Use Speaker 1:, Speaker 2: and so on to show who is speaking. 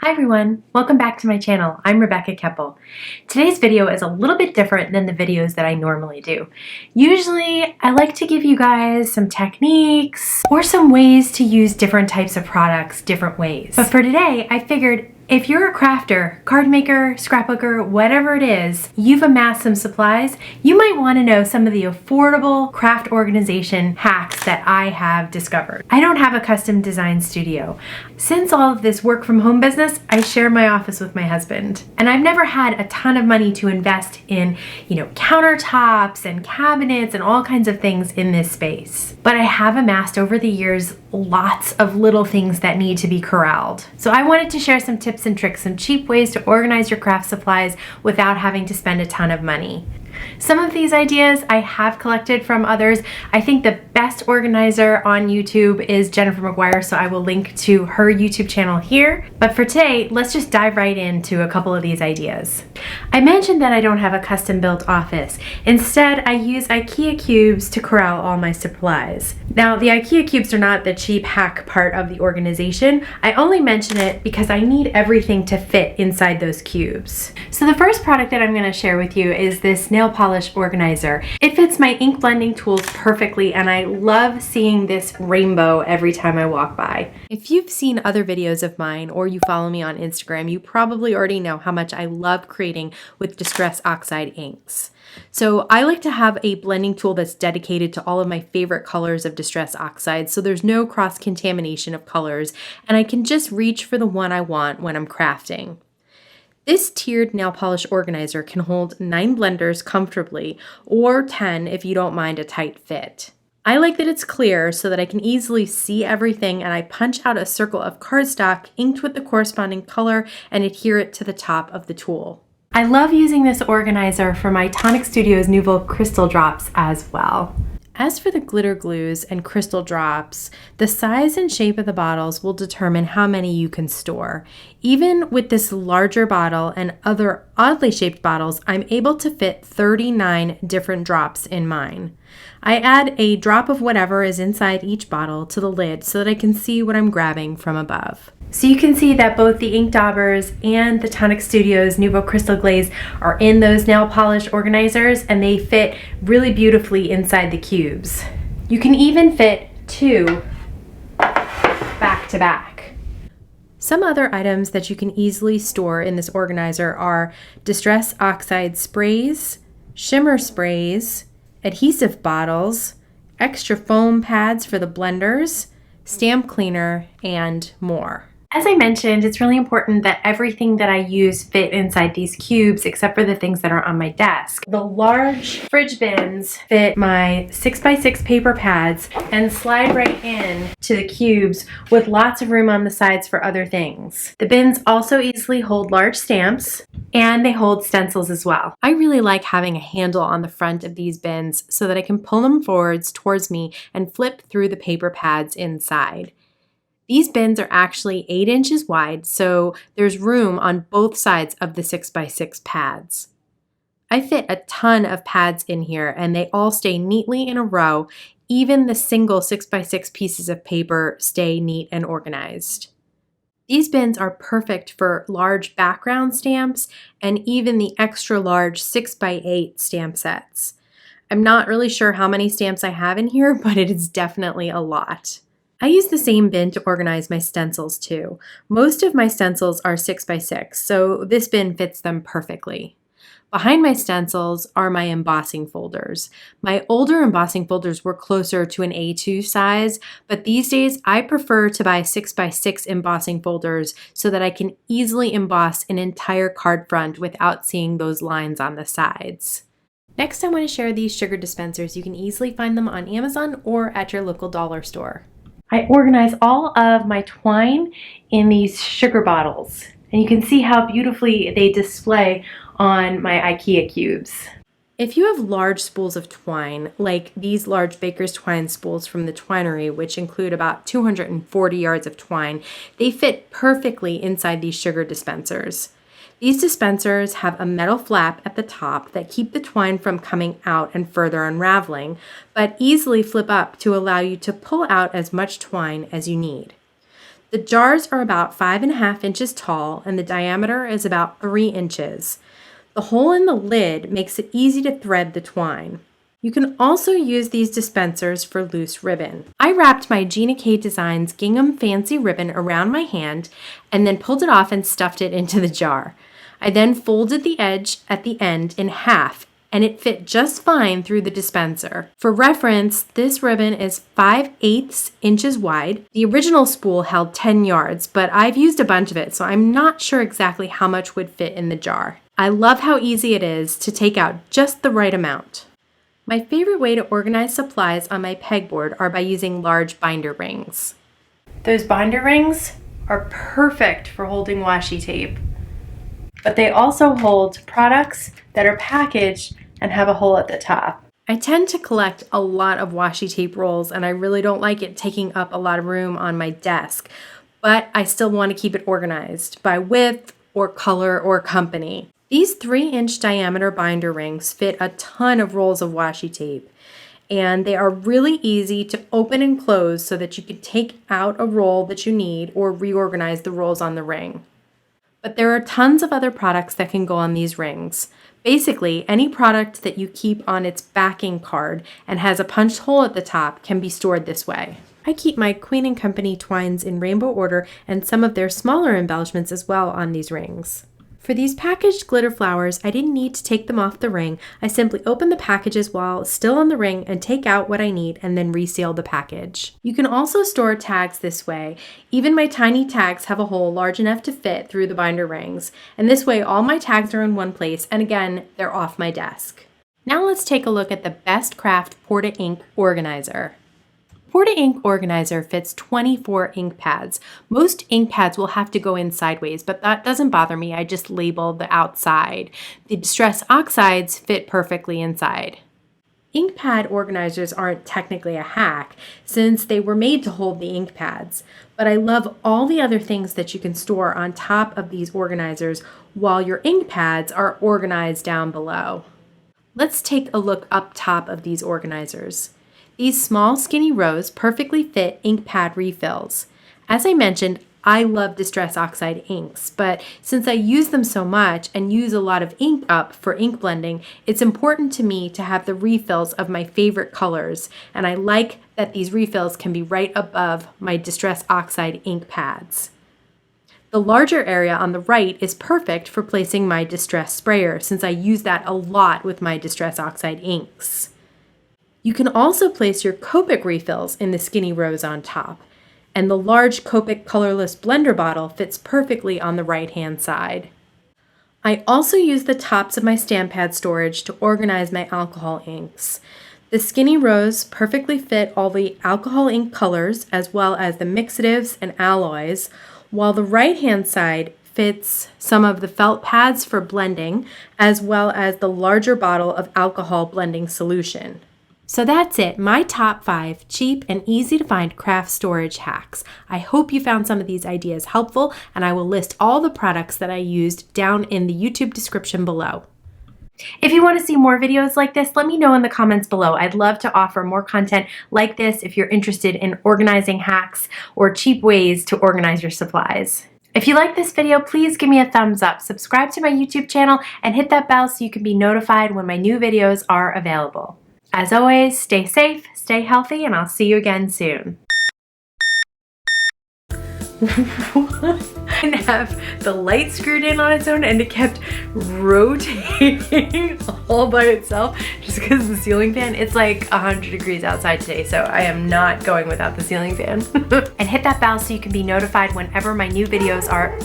Speaker 1: Hi everyone, welcome back to my channel. I'm Rebecca Keppel. Today's video is a little bit different than the videos that I normally do. Usually I like to give you guys some techniques or some ways to use different types of products different ways. But for today, I figured if you're a crafter, card maker, scrapbooker, whatever it is, you've amassed some supplies, you might want to know some of the affordable craft organization hacks that I have discovered. I don't have a custom design studio. Since all of this work from home business, I share my office with my husband. And I've never had a ton of money to invest in, countertops and cabinets and all kinds of things in this space. But I have amassed over the years lots of little things that need to be corralled. So I wanted to share some tips and tricks, some cheap ways to organize your craft supplies without having to spend a ton of money. Some of these ideas I have collected from others. I think the best organizer on YouTube is Jennifer McGuire, so I will link to her YouTube channel here. But for today, let's just dive right into a couple of these ideas. I mentioned that I don't have a custom built office. Instead, I use IKEA cubes to corral all my supplies. Now, the IKEA cubes are not the cheap hack part of the organization. I only mention it because I need everything to fit inside those cubes. So the first product that I'm going to share with you is this nail polish organizer. It fits my ink blending tools perfectly, and I love seeing this rainbow every time I walk by. If you've seen other videos of mine or you follow me on Instagram, you probably already know how much I love creating with Distress Oxide inks. So I like to have a blending tool that's dedicated to all of my favorite colors of Distress Oxide, so there's no cross-contamination of colors, and I can just reach for the one I want when I'm crafting. This tiered nail polish organizer can hold 9 blenders comfortably, or 10 if you don't mind a tight fit. I like that it's clear so that I can easily see everything, and I punch out a circle of cardstock inked with the corresponding color and adhere it to the top of the tool. I love using this organizer for my Tonic Studios Nouveau crystal drops as well. As for the glitter glues and crystal drops, the size and shape of the bottles will determine how many you can store. Even with this larger bottle and other oddly shaped bottles, I'm able to fit 39 different drops in mine. I add a drop of whatever is inside each bottle to the lid so that I can see what I'm grabbing from above. So you can see that both the ink daubers and the Tonic Studios Nouveau Crystal Glaze are in those nail polish organizers, and they fit really beautifully inside the cubes. You can even fit 2 back to back. Some other items that you can easily store in this organizer are Distress Oxide sprays, shimmer sprays, adhesive bottles, extra foam pads for the blenders, stamp cleaner, and more. As I mentioned, it's really important that everything that I use fit inside these cubes except for the things that are on my desk. The large fridge bins fit my 6x6 paper pads and slide right in to the cubes with lots of room on the sides for other things. The bins also easily hold large stamps, and they hold stencils as well. I really like having a handle on the front of these bins so that I can pull them forwards towards me and flip through the paper pads inside. These bins are actually 8 inches wide, so there's room on both sides of the 6x6 pads. I fit a ton of pads in here, and they all stay neatly in a row. Even the single 6x6 pieces of paper stay neat and organized. These bins are perfect for large background stamps and even the extra large 6x8 stamp sets. I'm not really sure how many stamps I have in here, but it is definitely a lot. I use the same bin to organize my stencils too. Most of my stencils are 6x6, so this bin fits them perfectly. Behind my stencils are my embossing folders. My older embossing folders were closer to an A2 size, but these days I prefer to buy 6x6 embossing folders so that I can easily emboss an entire card front without seeing those lines on the sides. Next, I want to share these sugar dispensers. You can easily find them on Amazon or at your local dollar store. I organize all of my twine in these sugar bottles, and you can see how beautifully they display on my IKEA cubes. If you have large spools of twine, like these large baker's twine spools from the Twinery, which include about 240 yards of twine, they fit perfectly inside these sugar dispensers. These dispensers have a metal flap at the top that keep the twine from coming out and further unraveling, but easily flip up to allow you to pull out as much twine as you need. The The jars are about 5.5 inches tall and the diameter is about 3 inches. The hole in the lid makes it easy to thread the twine. You can also use these dispensers for loose ribbon. I wrapped my Gina K Designs gingham fancy ribbon around my hand and then pulled it off and stuffed it into the jar. I then folded the edge at the end in half and it fit just fine through the dispenser. For reference, this ribbon is 5/8 inches wide. The original spool held 10 yards, but I've used a bunch of it, so I'm not sure exactly how much would fit in the jar. I love how easy it is to take out just the right amount. My favorite way to organize supplies on my pegboard are by using large binder rings. Those binder rings are perfect for holding washi tape, but they also hold products that are packaged and have a hole at the top. I tend to collect a lot of washi tape rolls and I really don't like it taking up a lot of room on my desk, but I still want to keep it organized by width or color or company. These 3-inch diameter binder rings fit a ton of rolls of washi tape, and they are really easy to open and close so that you can take out a roll that you need or reorganize the rolls on the ring. But there are tons of other products that can go on these rings. Basically, any product that you keep on its backing card and has a punched hole at the top can be stored this way. I keep my Queen & Company twines in rainbow order and some of their smaller embellishments as well on these rings. For these packaged glitter flowers, I didn't need to take them off the ring. I simply open the packages while still on the ring and take out what I need and then reseal the package. You can also store tags this way. Even my tiny tags have a hole large enough to fit through the binder rings. And this way all my tags are in one place and again, they're off my desk. Now let's take a look at the Best Craft Porta Ink Organizer. Porta Ink Organizer fits 24 ink pads. Most ink pads will have to go in sideways, but that doesn't bother me. I just label the outside. The Distress Oxides fit perfectly inside. Ink pad organizers aren't technically a hack since they were made to hold the ink pads, but I love all the other things that you can store on top of these organizers while your ink pads are organized down below. Let's take a look up top of these organizers. These small skinny rows perfectly fit ink pad refills. As I mentioned, I love Distress Oxide inks, but since I use them so much and use a lot of ink up for ink blending, it's important to me to have the refills of my favorite colors, and I like that these refills can be right above my Distress Oxide ink pads. The larger area on the right is perfect for placing my Distress sprayer since I use that a lot with my Distress Oxide inks. You can also place your Copic refills in the skinny rows on top, and the large Copic colorless blender bottle fits perfectly on the right-hand side. I also use the tops of my stamp pad storage to organize my alcohol inks. The skinny rows perfectly fit all the alcohol ink colors as well as the mixatives and alloys, while the right-hand side fits some of the felt pads for blending as well as the larger bottle of alcohol blending solution. So that's it, my top 5 cheap and easy to find craft storage hacks. I hope you found some of these ideas helpful, and I will list all the products that I used down in the YouTube description below. If you want to see more videos like this, let me know in the comments below. I'd love to offer more content like this if you're interested in organizing hacks or cheap ways to organize your supplies. If you like this video, please give me a thumbs up, subscribe to my YouTube channel, and hit that bell so you can be notified when my new videos are available. As always, stay safe, stay healthy, and I'll see you again soon. And have the light screwed in on its own and it kept rotating all by itself just because of the ceiling fan. It's like 100 degrees outside today, so I am not going without the ceiling fan. And hit that bell so you can be notified whenever my new videos are